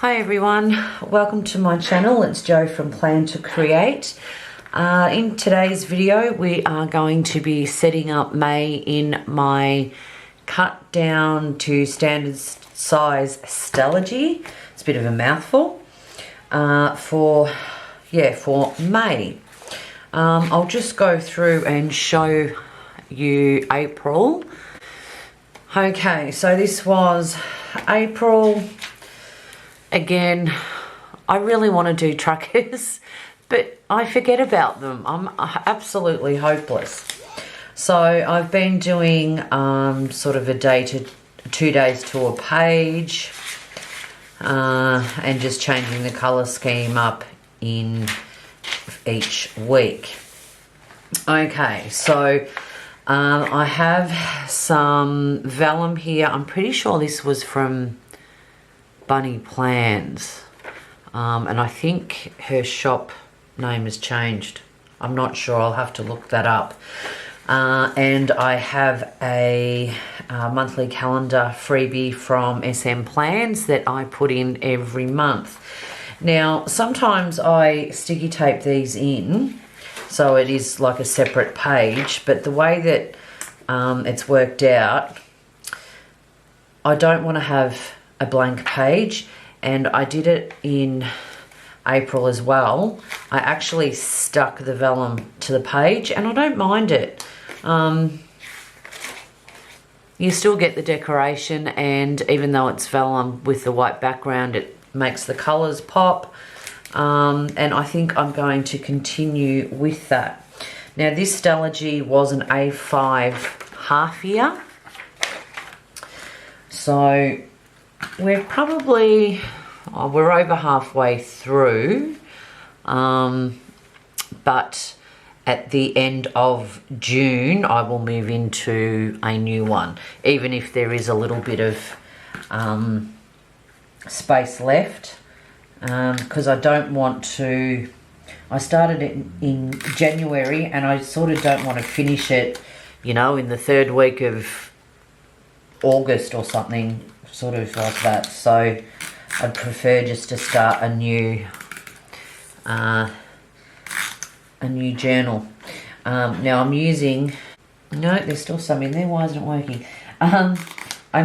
Hi everyone, welcome to my channel. It's Jo from Plan to Create. In today's video we are going to be setting up May in my cut down to standard size Stalogy. It's a bit of a mouthful. For May. I'll just go through and show you April. Okay, so this was April. Again, I really want to do truckers, but I forget about them. I'm absolutely hopeless. So I've been doing sort of a 2 days to a page and just changing the colour scheme up in each week. Okay, so I have some vellum here. I'm pretty sure this was from Bunny Plans, and I think her shop name has changed. I'm not sure, I'll have to look that up. And I have a monthly calendar freebie from SM Plans that I put in every month. Now sometimes I sticky tape these in so it is like a separate page, but the way that it's worked out, I don't want to have a blank page, and I did it in April as well. I actually stuck the vellum to the page and I don't mind it. You still get the decoration, and even though it's vellum with the white background, it makes the colours pop, and I think I'm going to continue with that. Now this Stalogy was an A5 half year, so we're probably, we're over halfway through, but at the end of June I will move into a new one, even if there is a little bit of space left, because I don't want to, I started it in January and I sort of don't want to finish it, you know, in the third week of August or something, sort of like that. So I'd prefer just to start a new journal. Now I'm using, no, there's still some in there. Why isn't it working? I'm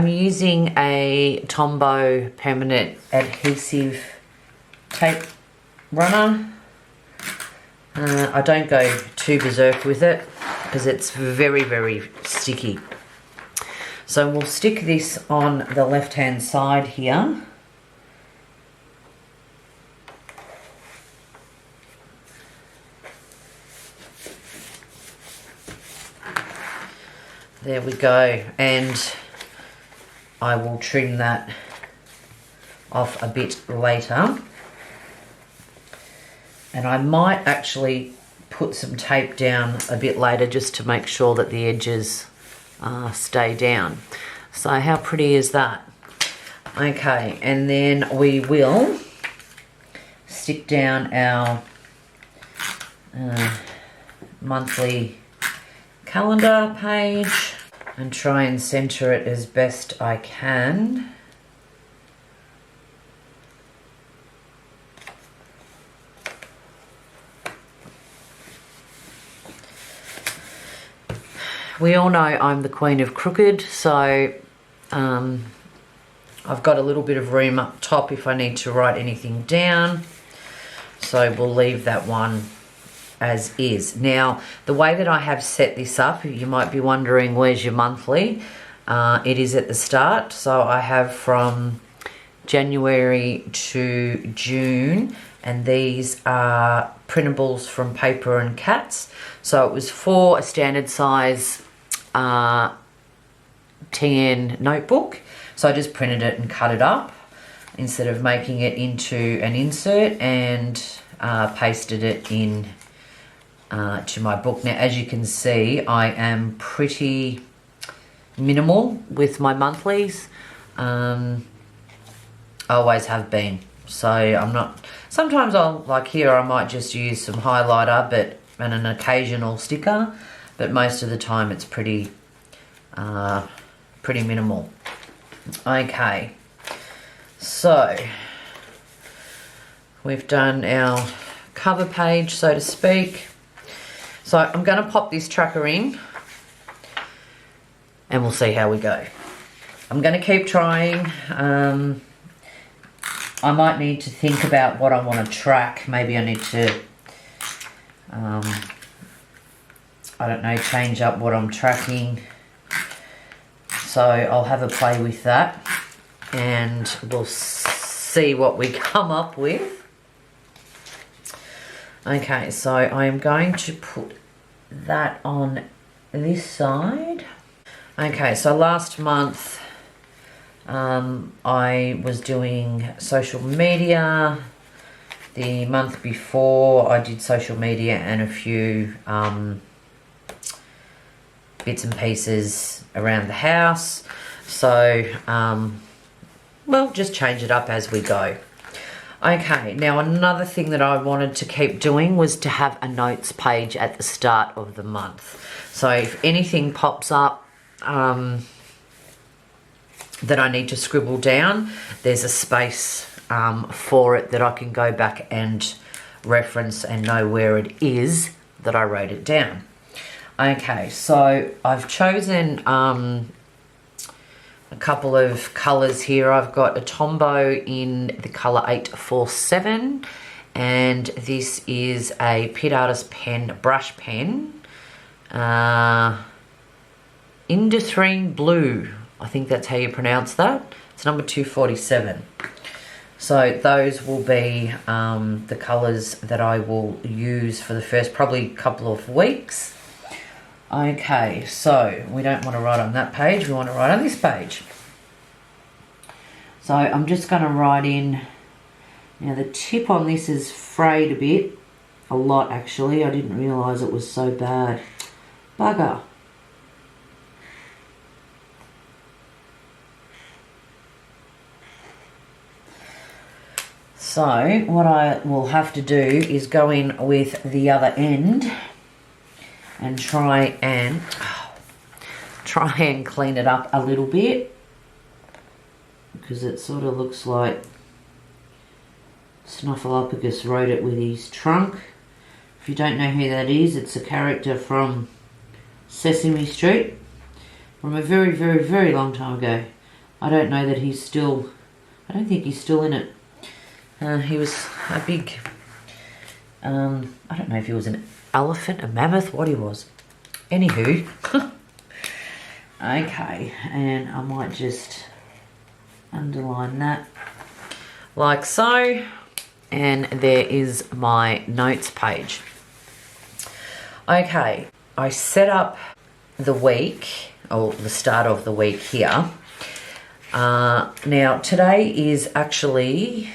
using a Tombow permanent adhesive tape runner. I don't go too berserk with it because it's very, very sticky. So we'll stick this on the left hand side here. There we go, and I will trim that off a bit later. And I might actually put some tape down a bit later just to make sure that the edges stay down. So how pretty is that? Okay, and then we will stick down our monthly calendar page and try and center it as best I can. We all know I'm the queen of crooked, so I've got a little bit of room up top if I need to write anything down. So we'll leave that one as is. Now, the way that I have set this up, you might be wondering, where's your monthly? It is at the start. So I have from January to June, and these are printables from Paper and Cats. So it was for a standard size TN notebook. So I just printed it and cut it up instead of making it into an insert, and pasted it in to my book. Now, as you can see, I am pretty minimal with my monthlies. I always have been. So I'm not, sometimes I'll, like here, I might just use some highlighter and an occasional sticker, but most of the time it's pretty minimal. Okay, so We've done our cover page, so to speak. So I'm going to pop this tracker in and we'll see how we go. I'm going to keep trying. I might need to think about what I want to track. Maybe I need to, I don't know, change up what I'm tracking. So I'll have a play with that and we'll see what we come up with. Okay, so I am going to put that on this side. Okay, so last month I was doing social media. The month before I did social media and a few bits and pieces around the house. So, well, just change it up as we go. Okay, now another thing that I wanted to keep doing was to have a notes page at the start of the month. So if anything pops up that I need to scribble down, there's a space for it that I can go back and reference and know where it is that I wrote it down. Okay, so I've chosen a couple of colours here. I've got a Tombow in the colour 847 and this is a Pit Artist pen, brush pen, Induthrine Blue. I think that's how you pronounce that. It's number 247. So those will be the colours that I will use for the first probably couple of weeks. Okay, so we don't want to write on that page, we want to write on this page. So I'm just going to write in, now the tip on this is frayed a bit, a lot actually. I didn't realise it was so bad. Bugger. So what I will have to do is go in with the other end and try and clean it up a little bit, because it sort of looks like Snuffleupagus wrote it with his trunk. If you don't know who that is, it's a character from Sesame Street from a very, very, very long time ago. I don't know that he's still, I don't think he's still in it. He was a big, I don't know if he was an elephant, a mammoth, what he was. Anywho, okay, and I might just underline that like so, and there is my notes page. Okay, I set up the week, or the start of the week here. Now today is actually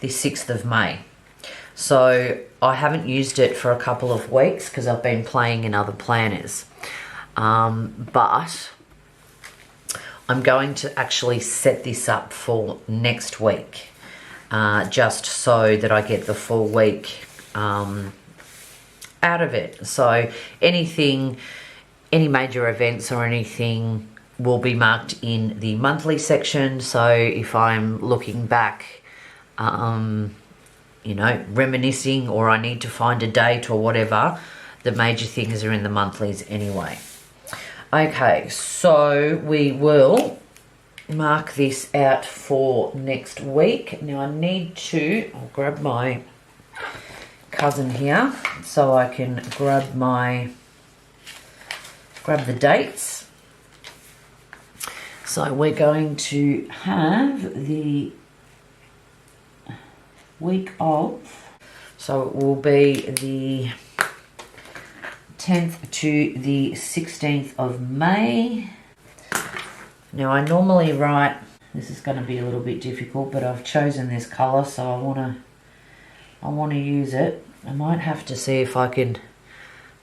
the 6th of May. So I haven't used it for a couple of weeks because I've been playing in other planners. But I'm going to actually set this up for next week, just so that I get the full week out of it. So anything, any major events or anything will be marked in the monthly section. So if I'm looking back, you know, reminiscing, or I need to find a date or whatever, the major things are in the monthlies anyway. Okay, so we will mark this out for next week. Now I need to, I'll grab my cousin here so I can grab the dates. So we're going to have the week of, so it will be the 10th to the 16th of May. Now I normally write, this is going to be a little bit difficult, but I've chosen this colour, so I want to use it. I might have to see if I can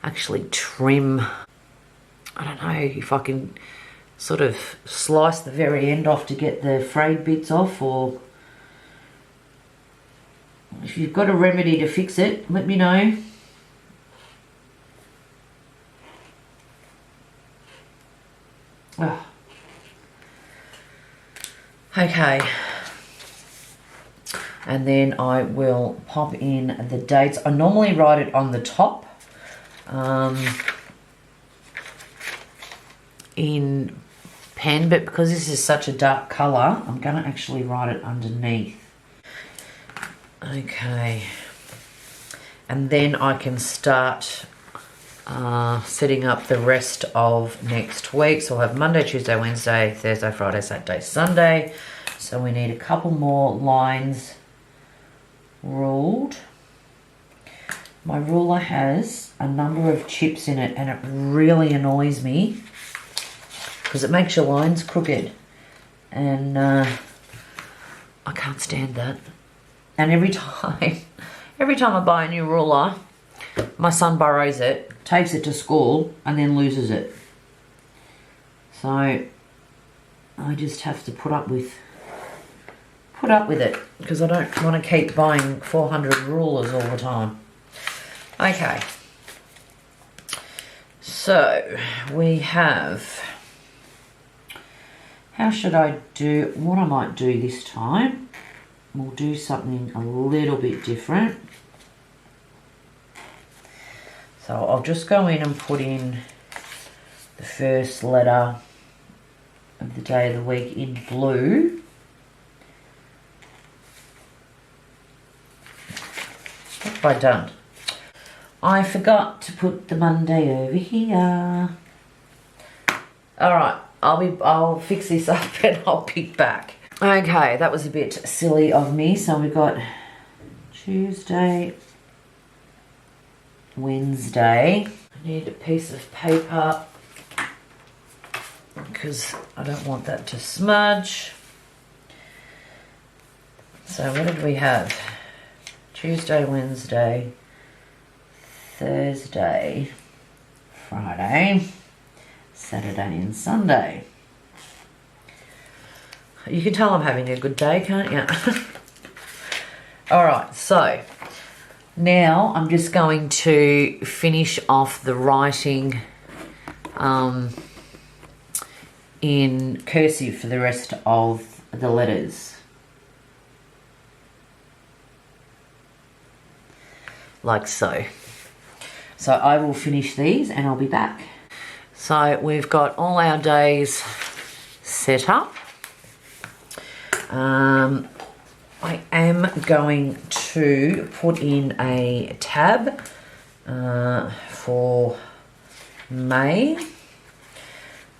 actually trim, I don't know, if I can sort of slice the very end off to get the frayed bits off, or if you've got a remedy to fix it, let me know. Oh. Okay. And then I will pop in the dates. I normally write it on the top in pen, but because this is such a dark colour, I'm going to actually write it underneath. Okay. And then I can start setting up the rest of next week. So we'll have Monday, Tuesday, Wednesday, Thursday, Friday, Saturday, Sunday. So we need a couple more lines ruled. My ruler has a number of chips in it and it really annoys me because it makes your lines crooked, and I can't stand that. And every time I buy a new ruler, my son borrows it, takes it to school, and then loses it. So I just have to put up with it because I don't want to keep buying 400 rulers all the time. Okay. So we have, how should I do, what I might do this time, we'll do something a little bit different. So I'll just go in and put in the first letter of the day of the week in blue. What have I done? I forgot to put the Monday over here. Alright, I'll fix this up and I'll pick back. Okay, that was a bit silly of me. So we've got Tuesday, Wednesday. I need a piece of paper because I don't want that to smudge. So what did we have? Tuesday, Wednesday, Thursday, Friday, Saturday and Sunday. You can tell I'm having a good day, can't you? Alright, so now I'm just going to finish off the writing in cursive for the rest of the letters. Like so. So I will finish these and I'll be back. So we've got all our days set up. I am going to put in a tab for May.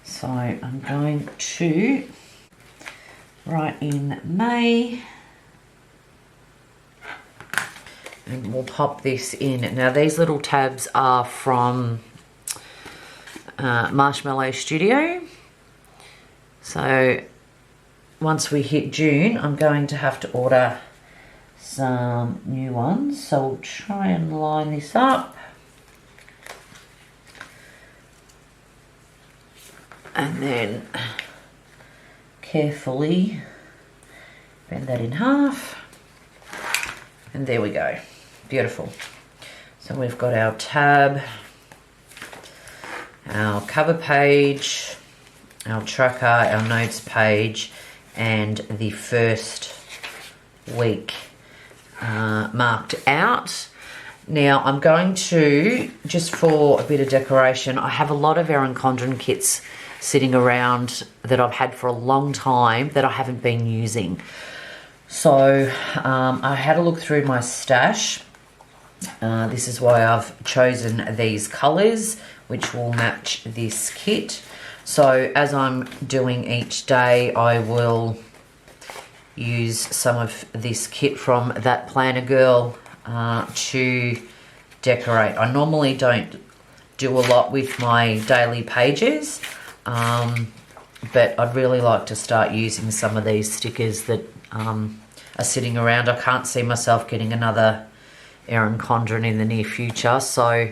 So I'm going to write in May. And we'll pop this in. Now these little tabs are from Marshmallow Studio. So once we hit June, I'm going to have to order some new ones. So we'll try and line this up. And then carefully bend that in half. And there we go. Beautiful. So we've got our tab, our cover page, our tracker, our notes page, and the first week marked out. Now I'm going to, just for a bit of decoration, I have a lot of Erin Condren kits sitting around that I've had for a long time that I haven't been using. So I had a look through my stash. This is why I've chosen these colours, which will match this kit. So as I'm doing each day, I will use some of this kit from That Planner Girl to decorate. I normally don't do a lot with my daily pages, but I'd really like to start using some of these stickers that are sitting around. I can't see myself getting another Erin Condren in the near future, so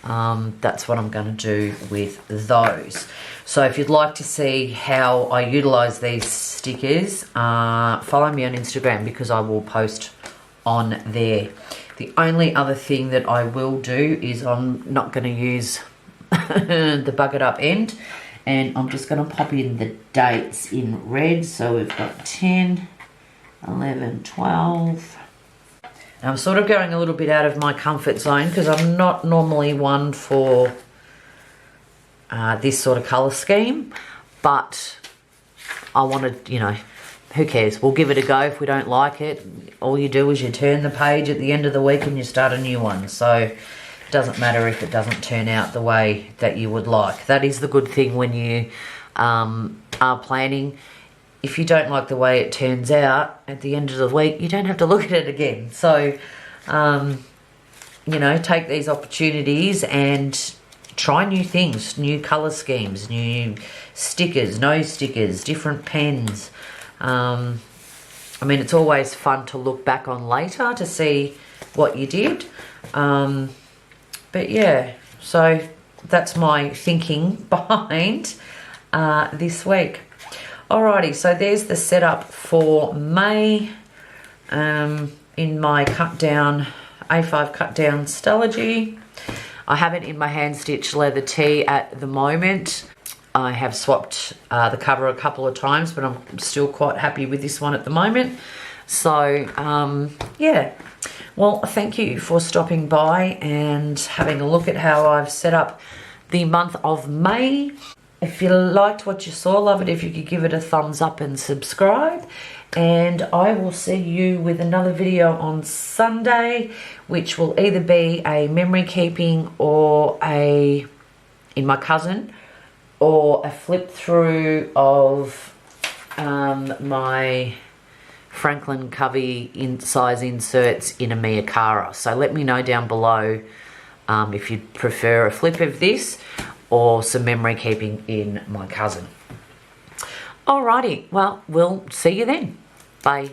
that's what I'm going to do with those. So if you'd like to see how I utilise these stickers, follow me on Instagram because I will post on there. The only other thing that I will do is I'm not going to use the buggered up end, and I'm just going to pop in the dates in red. So we've got 10, 11, 12. I'm sort of going a little bit out of my comfort zone because I'm not normally one for this sort of colour scheme, but I wanted, you know, who cares? We'll give it a go. If we don't like it, all you do is you turn the page at the end of the week and you start a new one. So it doesn't matter if it doesn't turn out the way that you would like. That is the good thing when you are planning. If you don't like the way it turns out at the end of the week, you don't have to look at it again. So, you know, take these opportunities and try new things, new colour schemes, new stickers, no stickers, different pens. I mean, it's always fun to look back on later to see what you did. But yeah, so that's my thinking behind this week. Alrighty, so there's the setup for May in my cut down, A5 cut down Stalogy. I have it in my hand stitch leather tee at the moment. I have swapped the cover a couple of times, but I'm still quite happy with this one at the moment. So yeah, well, thank you for stopping by and having a look at how I've set up the month of May. If you liked what you saw, love it if you could give it a thumbs up and subscribe. And I will see you with another video on Sunday, which will either be a memory keeping or in my cousin, or a flip through of my Franklin Covey size inserts in a Miyakara. So let me know down below if you'd prefer a flip of this or some memory keeping in my cousin. Alrighty, well, we'll see you then. Bye.